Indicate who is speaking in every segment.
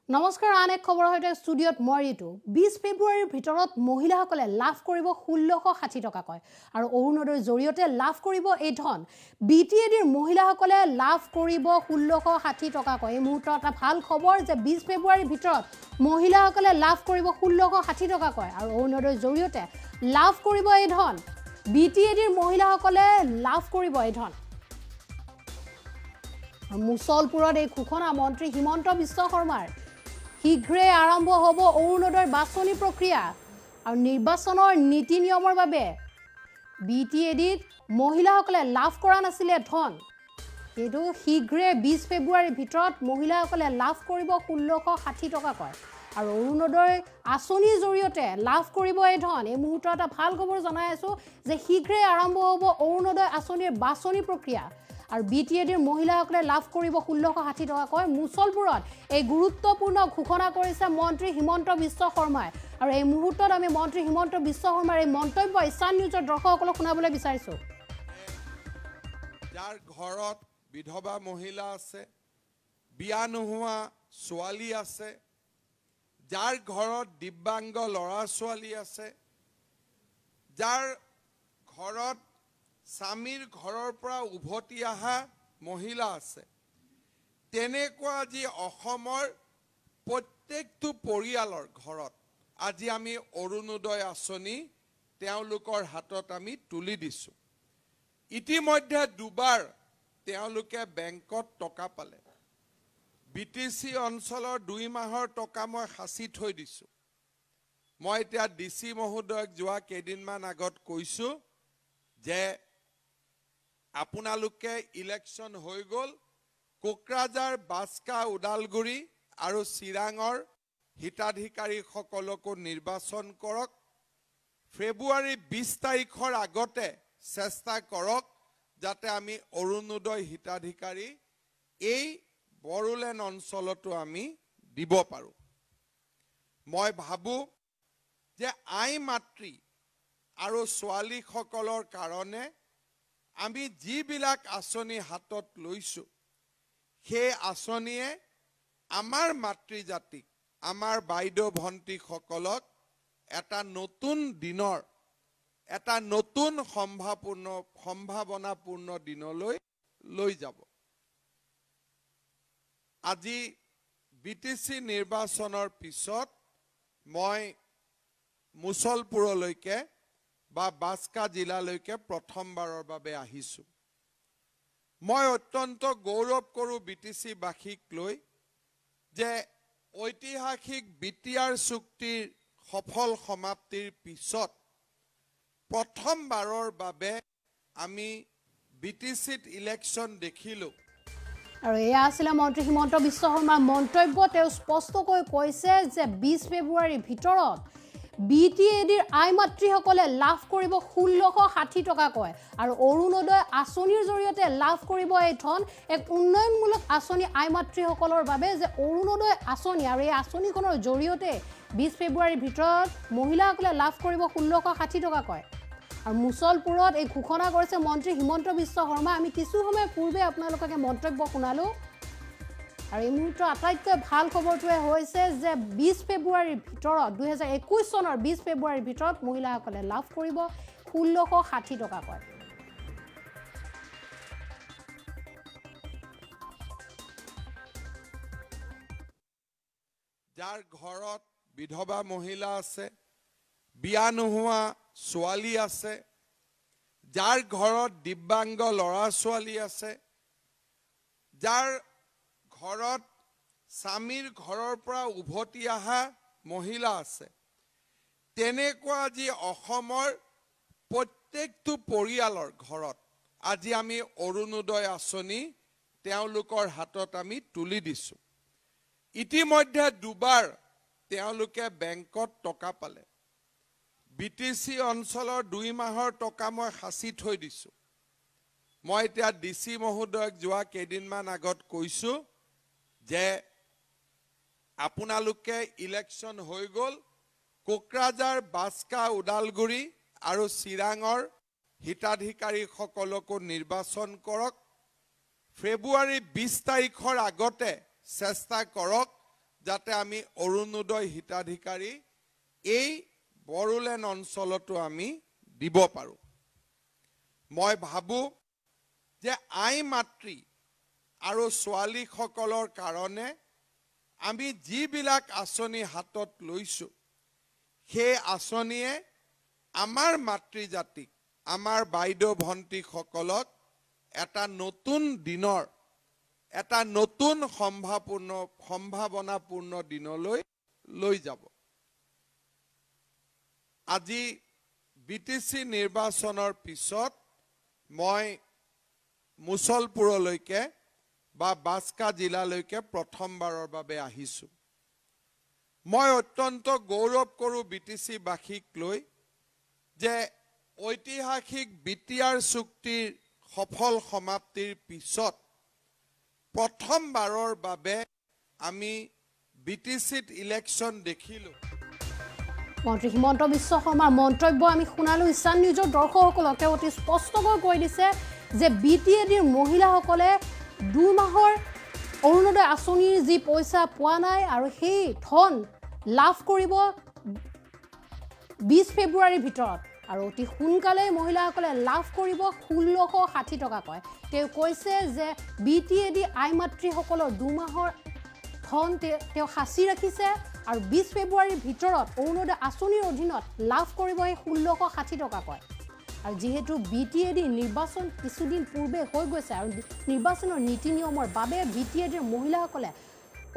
Speaker 1: নমস্কাৰ আন এক খবৰ হৈতে ষ্টুডিঅত মই ঋতু 20 ফেব্ৰুৱাৰীৰ ভিতৰত মহিলাসকলে লাভ কৰিব 1660 টকাকৈ আৰু অৰুণোদয়ৰ জৰিয়তে লাভ কৰিব এই ধন বিটিএডিৰ মহিলাসকলে লাভ কৰিব 1660 টকাকৈ এই মুহূৰ্তত এটা ভাল খবৰ যে 20 ফেব্ৰুৱাৰীৰ ভিতৰত মহিলাসকলে লাভ কৰিব 1660 টকাকৈ আৰু অৰুণোদয়ৰ জৰিয়তে লাভ কৰিব এই ধন বিটিএডিৰ মহিলাসকলে লাভ কৰিব এই ধন মুছলপুৰত এই ঘোষণা মন্ত্ৰী হিমন্ত বিশ্ব শৰ্মাৰ শীঘ্ৰে আৰম্ভ হ'ব অৰুণোদয়ৰ বাছনি প্ৰক্ৰিয়া আৰু নিৰ্বাচনৰ নীতি নিয়মৰ বাবে বিটিএডিত মহিলাসকলে লাভ কৰা নাছিলে ধন কিন্তু শীঘ্ৰে 20 ফেব্ৰুৱাৰীৰ ভিতৰত মহিলাসকলে লাভ কৰিব 1660 টকাকৈ আৰু অৰুণোদয় আঁচনিৰ জৰিয়তে লাভ কৰিব এই ধন এই মুহূৰ্তত এটা ভাল খবৰ জনাই আছো যে শীঘ্ৰে আৰম্ভ হ'ব অৰুণোদয় আঁচনিৰ বাছনি প্ৰক্ৰিয়া আৰু বিটিএডিৰ মহিলাসকলে লাভ কৰিব 1660 টকাকৈ মুছলপুৰত এই গুৰুত্বপূৰ্ণ ঘোষণা কৰিছে মন্ত্ৰী হিমন্ত বিশ্ব শৰ্মাই আৰু এই মুহূৰ্তত আমি মন্ত্ৰী হিমন্ত বিশ্ব শৰ্মাৰ এই মন্তব্য ইছান নিউজৰ দৰ্শকসকলক শুনাবলৈ বিচাৰিছো
Speaker 2: যাৰ ঘৰত বিধৱা মহিলা আছে বিয়া নোহোৱা ছোৱালী আছে যাৰ ঘৰত দিব্যাংগ ল'ৰা ছোৱালী আছে যাৰ ঘৰত স্বামীৰ ঘৰৰ পৰা উভতি অহা মহিলা আছে তেনেকুৱা আজি অসমৰ প্ৰত্যেকটো পৰিয়ালৰ ঘৰত আজি আমি অৰুণোদয় আঁচনি তেওঁলোকৰ হাতত আমি তুলি দিছো ইতিমধ্যে দুবাৰ তেওঁলোকে বেংকত টকা পালে বিটিসি অঞ্চলৰ 2 মাহৰ টকা মই সাঁচি থৈ দিছো মই এতিয়া ডিসি মহোদয়ক যোৱা কেইদিনমান আগত কৈছো যে আপোনালোকে ইলেকশন হৈ গল কোকৰাঝাৰ বাস্কা উদালগুৰি আৰু চিৰাঙৰ হিতাধিকাৰী সকলকো নিৰ্বাচন কৰক ফেব্ৰুৱাৰী 20 তাৰিখৰ আগতে চেষ্টা কৰক যাতে আমি অৰুণোদয় হিতাধিকাৰী এই বড়োলেণ্ড অঞ্চলতো আমি দিব পাৰো মই ভাবো যে আই মাতৃ আৰু ছোৱালী সকলৰ কাৰণে আমি যিবিলাক আঁচনি হাতত লৈছো সেই আঁচনিয়ে আমাৰ মাতৃজাতিক আমাৰ বাইদেউ ভণ্টি সকলক এটা নতুন দিনৰ এটা নতুন সম্ভাৱনাপূৰ্ণ দিনলৈ লৈ যাব আজি বিটিসি নিৰ্বাচনৰ পিছত মই মুছলপুৰলৈকে বা বাস্কা জিলালৈকে প্ৰথমবাৰৰ বাবে আহিছো মই অত্যন্ত গৌৰৱ কৰো বিটিসি বাসীক লৈ যে ঐতিহাসিক বিটিআৰ চুক্তিৰ সফল সমাপ্তিৰ পিছত প্ৰথমবাৰৰ বাবে আমি বিটিসিত ইলেকশন দেখিলো
Speaker 1: আৰু এয়া আছিল মন্ত্ৰী হিমন্ত বিশ্ব শৰ্মাৰ মন্তব্য তেওঁ স্পষ্টকৈ কৈছে যে 20 ফেব্ৰুৱাৰীৰ ভিতৰত বিটিএডিৰ আই মাতৃসকলে লাভ কৰিব 1660 টকাকৈ আৰু অৰুণোদয় আঁচনিৰ জৰিয়তে লাভ কৰিব এই ধন এক উন্নয়নমূলক আঁচনি আই মাতৃসকলৰ বাবে যে অৰুণোদয় আঁচনি আৰু এই আঁচনিখনৰ জৰিয়তে 20 ফেব্ৰুৱাৰীৰ ভিতৰত মহিলাসকলে লাভ কৰিব 1660 টকাকৈ আৰু মুছলপুৰত এই ঘোষণা কৰিছে মন্ত্ৰী হিমন্ত বিশ্ব শৰ্মা আমি কিছু সময় পূৰ্বে আপোনালোককে মন্তব্য শুনালো আৰু এই মুহূৰ্তৰ আটাইতকৈ ভাল খবৰটোৱে হৈছে যে 20 ফেব্ৰুৱাৰীৰ ভিতৰত 2021 চনৰ 20 ফেব্ৰুৱাৰীৰ ভিতৰত মহিলাসকলে লাভ কৰিব 1660 টকাকৈ
Speaker 2: যাৰ ঘৰত বিধৱা মহিলা আছে বিয়া নোহোৱা ছোৱালী আছে যাৰ ঘৰত দিব্যাংগ ল'ৰা ছোৱালী আছে যাৰ ঘৰত স্বামীৰ ঘৰৰ পৰা উভতি অহা মহিলা আছে তেনেকুৱা আজি অসমৰ প্ৰত্যেকটো পৰিয়ালৰ ঘৰত আজি আমি অৰুণোদয় আঁচনি তেওঁলোকৰ হাতত আমি তুলি দিছো ইতিমধ্যে দুবাৰ তেওঁলোকে বেংকত টকা পালে বিটিসি অঞ্চলৰ 2 মাহৰ টকা মই সাঁচি থৈ দিছো মই এতিয়া ডিসি মহোদয়ক যোৱা কেইদিনমান আগত কৈছো যে আপোনালোকে ইলেকশন হৈ গল কোকৰাঝাৰ বাস্কা উদালগুৰি আৰু চিৰাঙৰ হিতাধিকাৰী সকলকো নিৰ্বাচন কৰক ফেব্ৰুৱাৰী 20 তাৰিখৰ আগতে চেষ্টা কৰক যাতে আমি অৰুণোদয় হিতাধিকাৰী এই বড়োলেণ্ড অঞ্চলতো আমি দিব পাৰোঁ। মই ভাবোঁ যে আই মাতৃ আৰু ছোৱালীসকলৰ কাৰণে আমি যিবিলাক আঁচনি হাতত লৈছোঁ সেই আঁচনিয়ে আমাৰ মাতৃজাতিক আমাৰ বাইদেউ ভণ্টিসকলক এটা নতুন দিনৰ এটা নতুন সম্ভাৱনাপূৰ্ণ দিনলৈ লৈ যাব। আজি BTC নিৰ্বাচনৰ পিছত মই মুছলপুৰলৈকে বা বাস্কা জিলালৈকে প্ৰথমবাৰৰ বাবে আহিছোঁ। মই অত্যন্ত গৌৰৱ কৰোঁ BTC বাসীক লৈ যে ঐতিহাসিক BTR চুক্তিৰ সফল সমাপ্তিৰ পিছত প্ৰথমবাৰৰ বাবে আমি BTCত ইলেকশ্যন দেখিলোঁ।
Speaker 1: মন্ত্ৰী হিমন্ত বিশ্ব শৰ্মাৰ মন্তব্য আমি শুনালোঁ। ইছান নিউজৰ দৰ্শকসকলক তেওঁ অতি স্পষ্টকৈ কৈ দিছে যে BTADৰ মহিলাসকলে 2 মাহৰ অৰুণোদয় আঁচনিৰ যি পইচা পোৱা নাই আৰু সেই ধন লাভ কৰিব 20 ফেব্ৰুৱাৰীৰ ভিতৰত আৰু অতি সোনকালে মহিলাসকলে লাভ কৰিব 1660 টকাকৈ। তেওঁ কৈছে যে BTAD আই মাতৃসকলৰ 2 মাহৰ ধন তেওঁ সাঁচি ৰাখিছে আৰু 20 ফেব্ৰুৱাৰীৰ ভিতৰত অৰুণোদয় আঁচনিৰ অধীনত লাভ কৰিব এই 1660 টকাকৈ। আৰু যিহেতু BTAD নিৰ্বাচন কিছুদিন পূৰ্বে হৈ গৈছে আৰু নিৰ্বাচনৰ নীতি নিয়মৰ বাবে BTADৰ মহিলাসকলে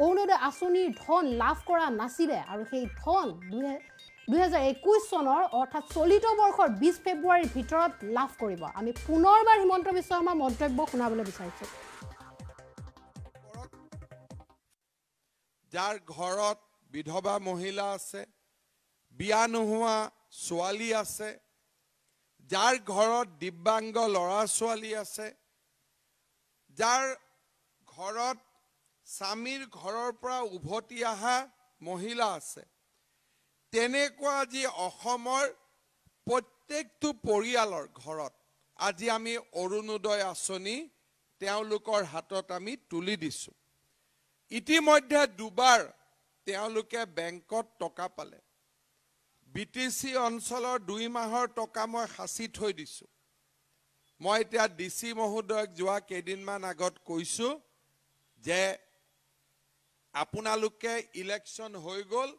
Speaker 1: অৰুণোদয় আঁচনিৰ ধন লাভ কৰা নাছিলে আৰু সেই ধন 2021 চনৰ অৰ্থাৎ চলিত বৰ্ষৰ 20 ফেব্ৰুৱাৰীৰ ভিতৰত লাভ কৰিব। আমি পুনৰবাৰ হিমন্ত বিশ্ব শৰ্মাৰ মন্তব্য শুনাবলৈ বিচাৰিছোঁ।
Speaker 2: যাৰ ঘৰত বিধৱা মহিলা আছে, বিয়া নোহোৱা ছোৱালী আছে, যাৰ ঘৰত দিব্যাংগ ল'ৰা ছোৱালী আছে, যাৰ ঘৰত স্বামীৰ ঘৰৰ পৰা উভতি অহা মহিলা আছে, তেনেকুৱা আজি অসমৰ প্ৰত্যেকটো পৰিয়ালৰ ঘৰত আজি আমি অৰুণোদয় আঁচনি তেওঁলোকৰ হাতত আমি তুলি দিছোঁ। ইতিমধ্যে 2বাৰ তেওঁলোকে বেংকত টকা পালে। BTC অঞ্চলৰ 2 মাহৰ টকা মই সাঁচি থৈ দিছোঁ। মই এতিয়া DC মহোদয়ক যোৱা কেইদিনমান আগত কৈছোঁ যে আপোনালোকে ইলেকশ্যন হৈ গ'ল,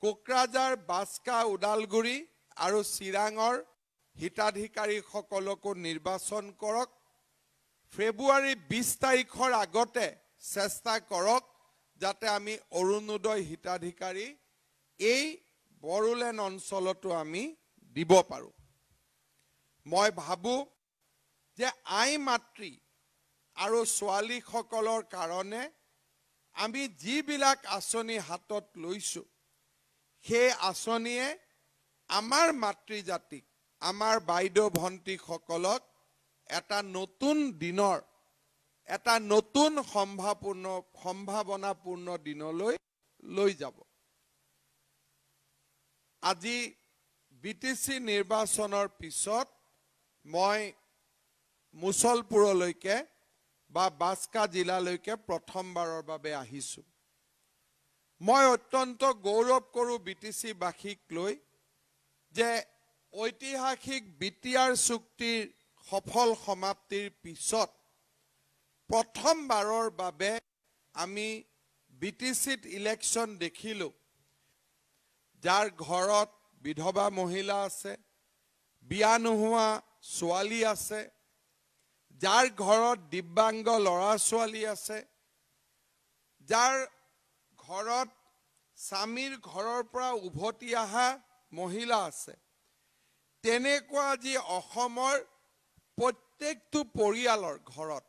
Speaker 2: কোকৰাঝাৰ, বাস্কা, ওদালগুৰি আৰু চিৰাঙৰ হিতাধিকাৰীসকলকো নিৰ্বাচন কৰক। ফেব্ৰুৱাৰী 20 তাৰিখৰ আগতে চেষ্টা কৰক যাতে আমি অৰুণোদয় হিতাধিকাৰী এই বড়োলেণ্ড অঞ্চলতো আমি দিব পাৰোঁ। মই ভাবোঁ যে আই মাতৃ আৰু ছোৱালীসকলৰ কাৰণে আমি যিবিলাক আঁচনি হাতত লৈছোঁ সেই আঁচনিয়ে আমাৰ মাতৃজাতিক আমাৰ বাইদেউ ভণ্টিসকলক এটা নতুন দিনৰ এটা নতুন সম্ভাৱনাপূৰ্ণ দিনলৈ লৈ যাব। আজি BTC নিৰ্বাচনৰ পিছত মই মুছলপুৰলৈকে বা বাস্কা জিলালৈকে প্ৰথমবাৰৰ বাবে আহিছোঁ। মই অত্যন্ত গৌৰৱ কৰোঁ BTC বাসীক লৈ যে ঐতিহাসিক BTR চুক্তিৰ সফল সমাপ্তিৰ পিছত প্ৰথমবাৰৰ বাবে আমি BTCত ইলেকশ্যন দেখিলোঁ। যাৰ ঘৰত বিধৱা মহিলা আছে, বিয়া নোহোৱা ছোৱালী আছে, যাৰ ঘৰত দিব্যাংগ ল'ৰা ছোৱালী আছে, যাৰ ঘৰত স্বামীৰ ঘৰৰ পৰা উভতি অহা মহিলা আছে, তেনেকুৱা আজি অসমৰ প্ৰত্যেকটো পৰিয়ালৰ ঘৰত